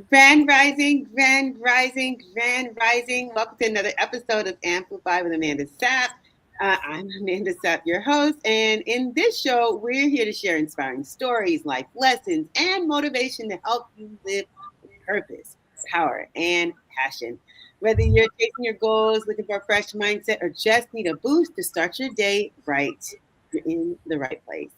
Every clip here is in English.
Grand Rising, Grand Rising, Grand Rising. Welcome to another episode of Amplify with Amanda Sapp. I'm Amanda Sapp, your host, and in this show, we're here to share inspiring stories, life lessons, and motivation to help you live with purpose, power, and passion. Whether you're chasing your goals, looking for a fresh mindset, or just need a boost to start your day right, you're in the right place.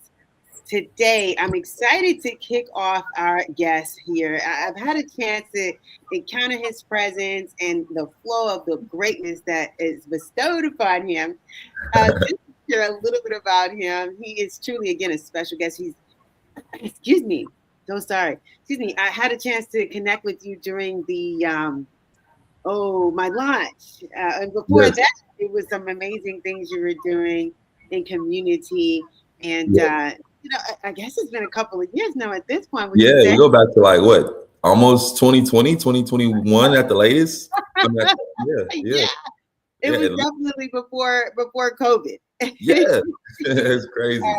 Today, I'm excited to kick off our guest here. I've had a chance to encounter his presence and the flow of the greatness that is bestowed upon him. Just to share a little bit about him, he is truly, again, a special guest. He's, excuse me, so sorry. Excuse me. I had a chance to connect with you during my launch. And before Yes. that, it was some amazing things you were doing in community. And, Yeah. I guess it's been a couple of years now at this point. Would you Yeah, say? we go back to like what? Almost 2020, 2021 at the latest. I mean, yeah, yeah, Yeah, it yeah, was definitely before COVID. yeah. It's crazy. All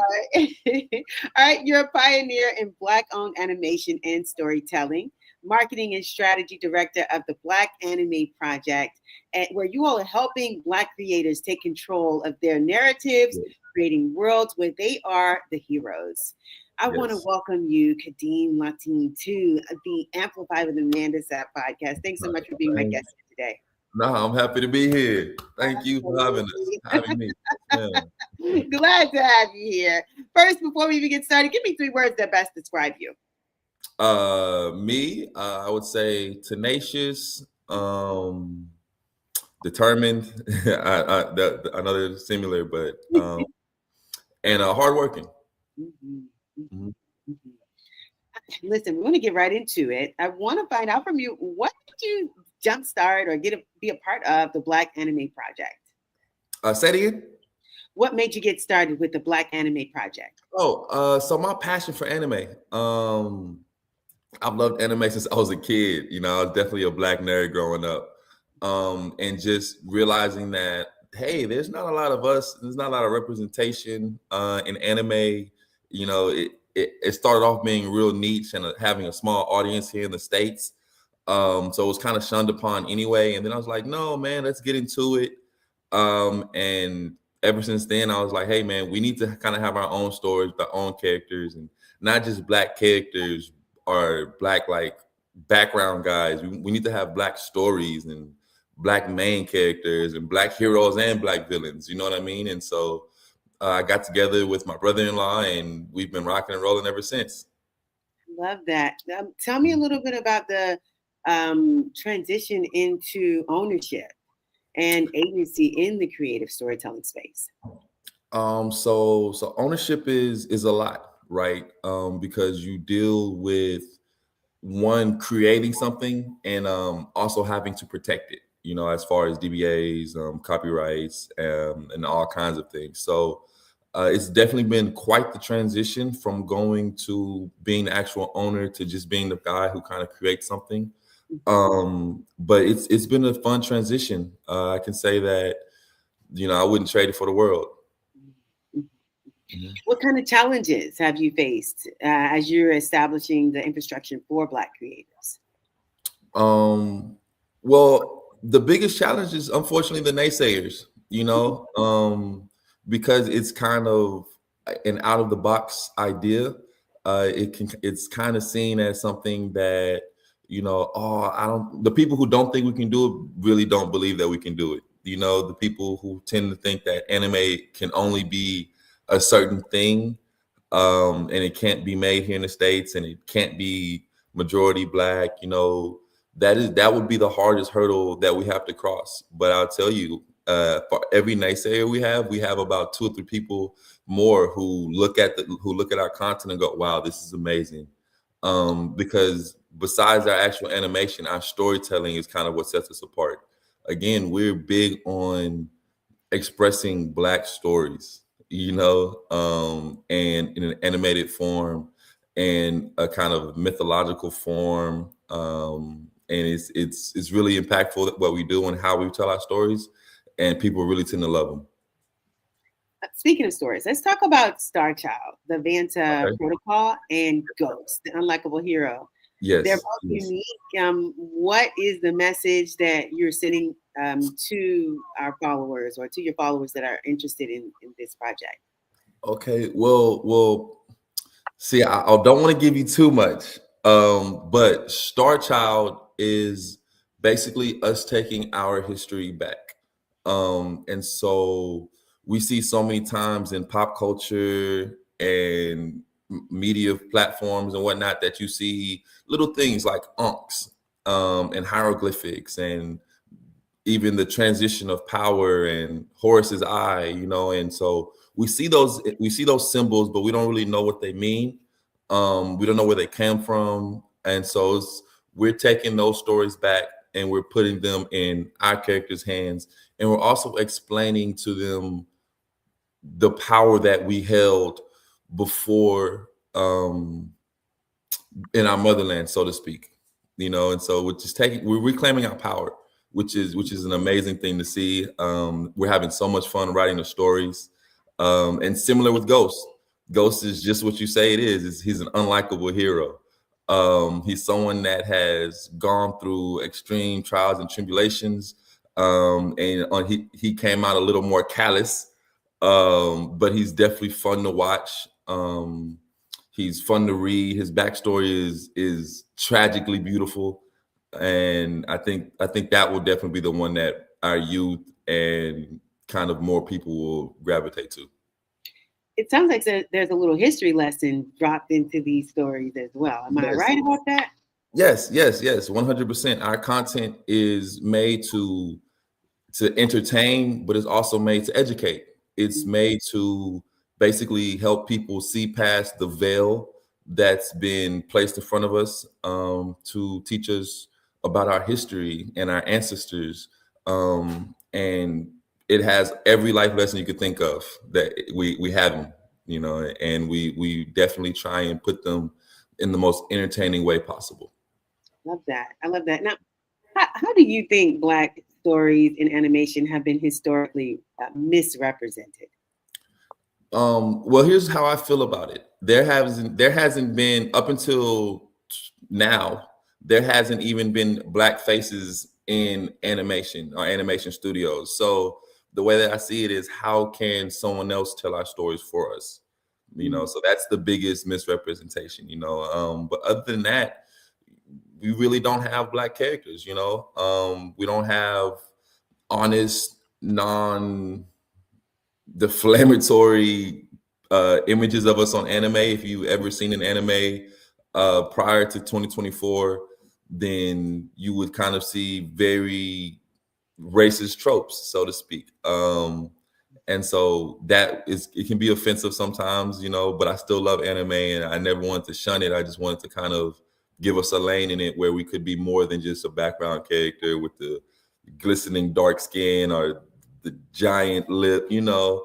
right, you're a pioneer in Black-owned animation and storytelling, marketing and strategy director of the Black Anime Project, and where you all are helping Black creators take control of their narratives, creating worlds where they are the heroes. I want to Yes. welcome you, Khadeem Lattin, to the Amplify with Amanda Sapp podcast. Thanks so much for being my guest here today. No, I'm happy to be here. Thank you for having us, Absolutely. having me. Yeah. Glad to have you here. First, before we even get started, give me three words that best describe you. Me, I would say tenacious, determined. I know they're similar, but and hardworking. Mhm, mhm, Mhm. mhm. Listen, we want to get right into it. I want to find out from you, what did you jumpstart or be a part of the Black Anime Project? Say it again. What made you get started with the Black Anime Project? Oh, so my passion for anime. I've loved anime since I was a kid. You know, I was definitely a black nerd growing up. And just realizing that, hey, there's not a lot of us, there's not a lot of representation in anime. You know, it started off being real niche and having a small audience here in the States. So it was kind of shunned upon anyway. And then I was like, no, man, let's get into it. And ever since then, I was like, hey, man, we need to kind of have our own stories, our own characters, and not just black characters or black like background guys. We need to have black stories and black main characters and black heroes and black villains. You know what I mean? And so I got together with my brother-in-law, and we've been rocking and rolling ever since. Love that. Tell me a little bit about the transition into ownership and agency in the creative storytelling space. So ownership is a lot, right? Because you deal with one creating something and also having to protect it. You know, as far as DBAs, copyrights, and all kinds of things. So it's definitely been quite the transition from going to being the actual owner to just being the guy who kind of creates something. But it's been a fun transition. I can say that, you know, I wouldn't trade it for the world. Mhm. What kind of challenges have you faced as you're establishing the infrastructure for Black creators? Um, well, the biggest challenge is unfortunately the naysayers, you know, because it's kind of an out of the box idea. It's kind of seen as something that, you know, oh, I don't, the people who don't think we can do it really don't believe that we can do it. You know, the people who tend to think that anime can only be a certain thing, and it can't be made here in the States and it can't be majority black, you know, that would be the hardest hurdle that we have to cross. But I'll tell you, for every naysayer we have about two or three people more who look at our content and go, "Wow, this is amazing." Because besides our actual animation, our storytelling is kind of what sets us apart. Again, we're big on expressing black stories, you know, and in an animated form and a kind of mythological form. And it's really impactful what we do and how we tell our stories, and people really tend to love them. Speaking of stories, let's talk about Star Child, the Vanta Okay. Protocol, and Ghost, the unlikable hero. They're Yes, both yes. unique. What is the message that you're sending to our followers or to your followers that are interested in this project? Okay. Well. See, I don't want to give you too much, but Star Child is basically us taking our history back. And so we see so many times in pop culture and media platforms and whatnot that you see little things like unks and hieroglyphics and even the transition of power and Horus's eye, and so we see those symbols, but we don't really know what they mean. We don't know where they came from, and so we're taking those stories back and we're putting them in our characters' hands, and we're also explaining to them the power that we held before in our motherland, so to speak. And so we're reclaiming our power, which is an amazing thing to see. We're having so much fun writing the stories, and similar with Ghost. Ghost is just what you say it is. He's an unlikable hero. He's someone that has gone through extreme trials and tribulations, and he came out a little more callous, but he's definitely fun to watch. He's fun to read. His backstory is tragically beautiful, and I think that will definitely be the one that our youth and kind of more people will gravitate to. It sounds like there's a little history lesson dropped into these stories as well. Am I Yes, right about that? yes, 100%. Our content is made to entertain, but it's also made to educate. It's made to basically help people see past the veil that's been placed in front of us, to teach us about our history and our ancestors. And it has every life lesson you could think of that we have them, and we definitely try and put them in the most entertaining way possible. Love that. I love that. Now, how do you think Black stories in animation have been historically misrepresented? Well, here's how I feel about it. There hasn't been up until now. There hasn't even been Black faces in animation or animation studios. So the way that I see it is, how can someone else tell our stories for us? So that's the biggest misrepresentation. But other than that, we really don't have Black characters. We don't have honest, non deflammatory images of us on anime. If you ever seen an anime prior to 2024, then you would kind of see very racist tropes, so to speak. And so it can be offensive sometimes, but I still love anime and I never wanted to shun it. I just wanted to kind of give us a lane in it where we could be more than just a background character with the glistening dark skin or the giant lip. Yeah,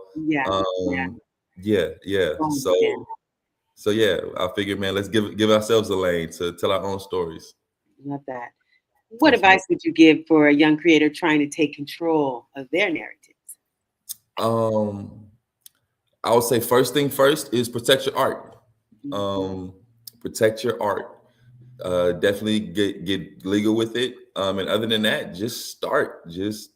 yeah, Yeah. understand. So yeah, I figured, man, let's give ourselves a lane to tell our own stories. Love that. What Absolutely. advice would you give for a young creator trying to take control of their narratives? Um, I would say first thing first is protect your art. Mhm. Um, Protect your art. Definitely get legal with it. And other than that, just start. Just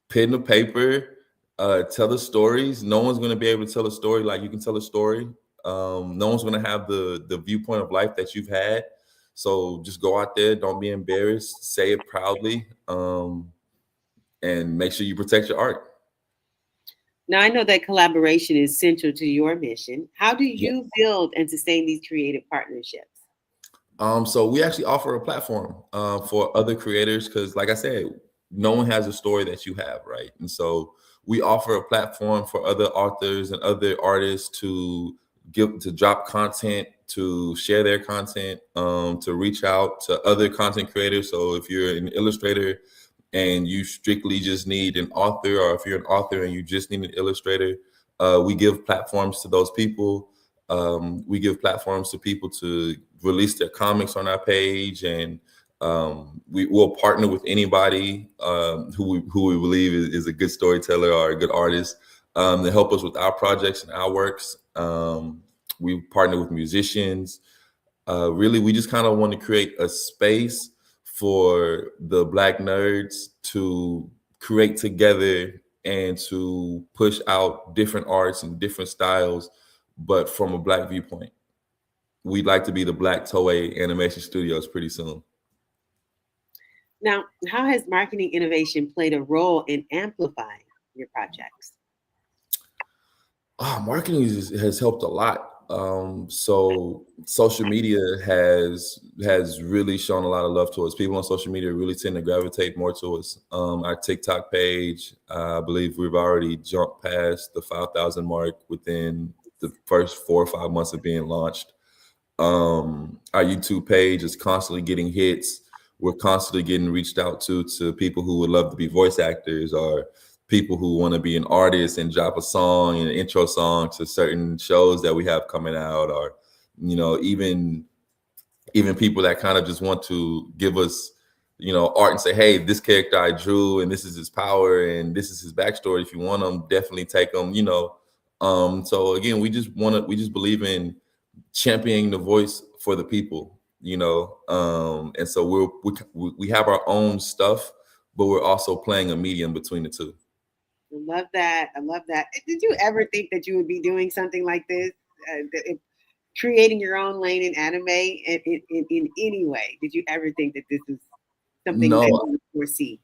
pen to paper, tell the stories. No one's going to be able to tell a story like you can tell a story. No one's going to have the viewpoint of life that you've had. So just go out there, don't be embarrassed, say it proudly, and make sure you protect your art. Now, I know that collaboration is central to your mission. How do Yeah. you build and sustain these creative partnerships? So we actually offer a platform for other creators because, like I said, no one has a story that you have, right? And so we offer a platform for other authors and other artists to drop content, to share their content, to reach out to other content creators. So if you're an illustrator and you strictly just need an author, or if you're an author and you just need an illustrator, we give platforms to those people. We give platforms to people to release their comics on our page, and we will partner with anybody who we believe is a good storyteller or a good artist, to help us with our projects and our works. We partner with musicians. Really, we just kind of want to create a space for the Black nerds to create together and to push out different arts and different styles, but from a Black viewpoint. We'd like to be the Black Toei Animation Studios pretty soon. Now, how has marketing innovation played a role in amplifying your projects? Marketing has helped a lot. So social media has really shown a lot of love to us. People on social media really tend to gravitate more to us. Our TikTok page, I believe we've already jumped past the 5,000 mark within the first 4 or 5 months of being launched. Our YouTube page is constantly getting hits. We're constantly getting reached out to people who would love to be voice actors, or people who want to be an artist and drop a song and an intro song to certain shows that we have coming out, or even people that kind of just want to give us art and say, hey, this character I drew and this is his power and this is his backstory. If you want them, definitely take them. So again, we just believe in championing the voice for the people, and so we have our own stuff, but we're also playing a medium between the two. I love that. I love that. Did you ever think that you would be doing something like this? Creating your own lane in anime in any way? Did you ever think that this is something that No, you would foresee?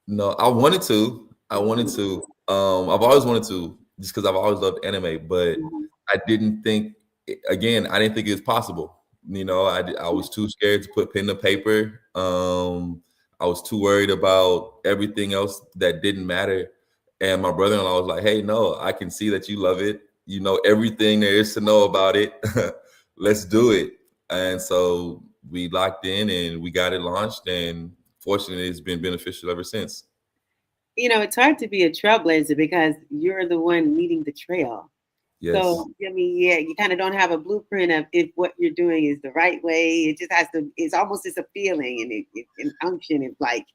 no, I wanted to. I've always wanted to, just because I've always loved anime, but Mhm. I didn't think. Again, I didn't think it was possible. I was too scared to put pen to paper. I was too worried about everything else that didn't matter. And my brother-in-law was like, "Hey, no, I can see that you love it. You know everything there is to know about it. Let's do it." And so we locked in and we got it launched. And fortunately, it's been beneficial ever since. It's hard to be a trailblazer because you're the one leading the trail. Yes, So, I mean, yeah, you kind of don't have a blueprint of if what you're doing is the right way. It just has to, it's almost just a feeling and an unction. It's like,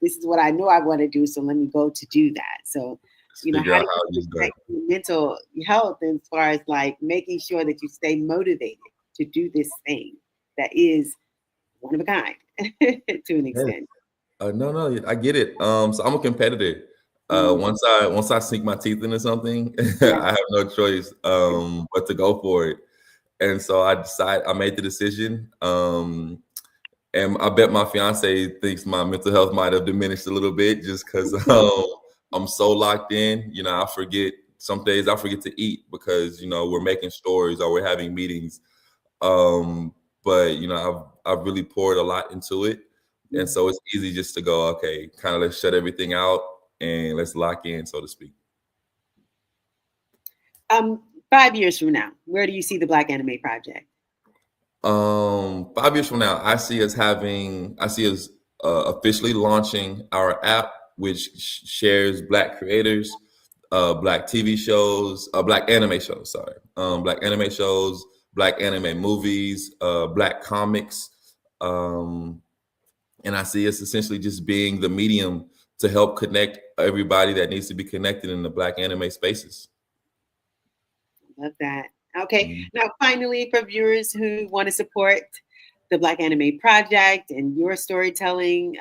this is what I know I want to do. So let me go to do that. So, just figure how out do how you it is done. protect your mental health as far as like making sure that you stay motivated to do this thing that is one of a kind to an Yeah. extent? No, I get it. So I'm a competitor. Mhm. Once I sink my teeth into something, Yeah. I have no choice but to go for it. And so I made the decision. And I bet my fiance thinks my mental health might have diminished a little bit just because I'm so locked in. I forget some days I forget to eat because we're making stories or we're having meetings. Um, but I've really poured a lot into it, and so it's easy just to go, okay, kind of let's shut everything out and let's lock in, so to speak. Um, 5 years from now, where do you see the Black Anime Project? 5 years from now, I see us officially launching our app, which shares Black creators, Black TV shows, Black anime shows. Sorry, Black anime shows, Black anime movies, Black comics, um, and I see us essentially just being the medium to help connect everybody that needs to be connected in the Black anime spaces. Love that. Okay. Mhm. Now, finally, for viewers who want to support the Black Anime Project and your storytelling,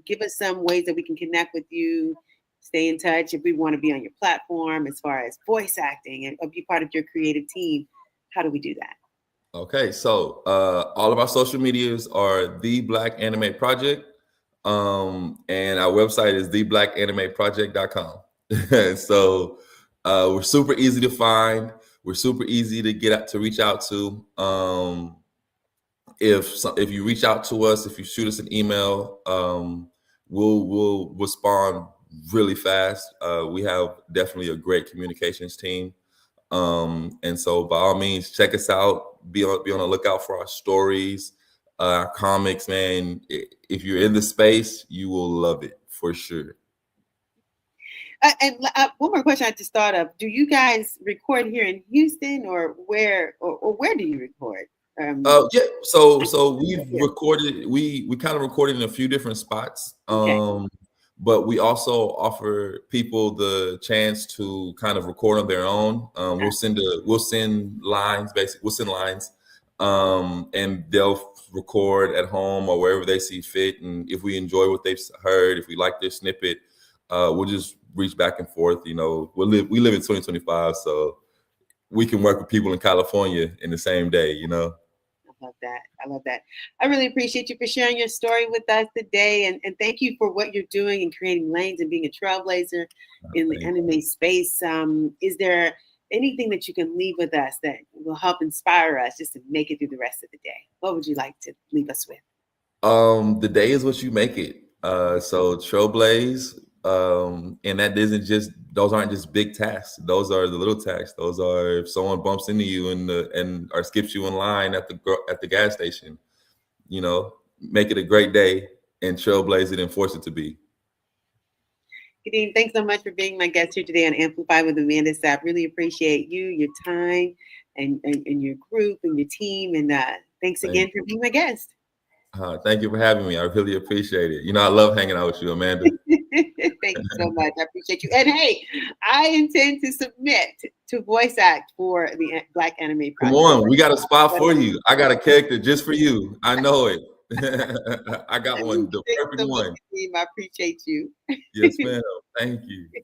give us some ways that we can connect with you, stay in touch if we want to be on your platform as far as voice acting and be part of your creative team. How do we do that? Okay, so all of our social medias are the Black Anime Project, and our website is theblackanimeproject.com. So we're super easy to find. We're super easy to get out to reach out to. If you reach out to us, if you shoot us an email, we'll respond really fast. We have definitely a great communications team. And so by all means, check us out. Be on the lookout for our stories, our comics, man. If you're in the space, you will love it for sure. And one more question I just thought of: do you guys record here in Houston, or where, or where do you record? Yeah. So we've Here. recorded. We kind of recorded in a few different spots. Okay. But we also offer people the chance to kind of record on their own. We'll send lines, basically. We'll send lines, and they'll record at home or wherever they see fit. And if we enjoy what they've heard, if we like their snippet, we'll just reach back and forth. You know, we live in 2025, so we can work with people in California in the same day. You know. I love that. I love that. I really appreciate you for sharing your story with us today. And thank you for what you're doing and creating lanes and being a trailblazer in the anime space. Is there anything that you can leave with us that will help inspire us just to make it through the rest of the day? What would you like to leave us with? The day is what you make it. So trailblaze, and that isn't just those aren't just big tasks. Those are the little tasks. Those are if someone bumps into you and or skips you in line at the gas station. You know, make it a great day and trailblaze it and force it to be. Khadeem, thanks so much for being my guest here today on Amplify with Amanda Sapp. Really appreciate you, your time, and your group and your team. And thanks again for being my guest. Thank you for having me. I really appreciate it. You know, I love hanging out with you, Amanda. Thank you so much. I appreciate you. And hey, I intend to submit to voice act for the Black Anime Project. Come on, we got a spot for you. I got a character just for you. I know it. I got one, the perfect one. I appreciate you. Yes, ma'am. Thank you.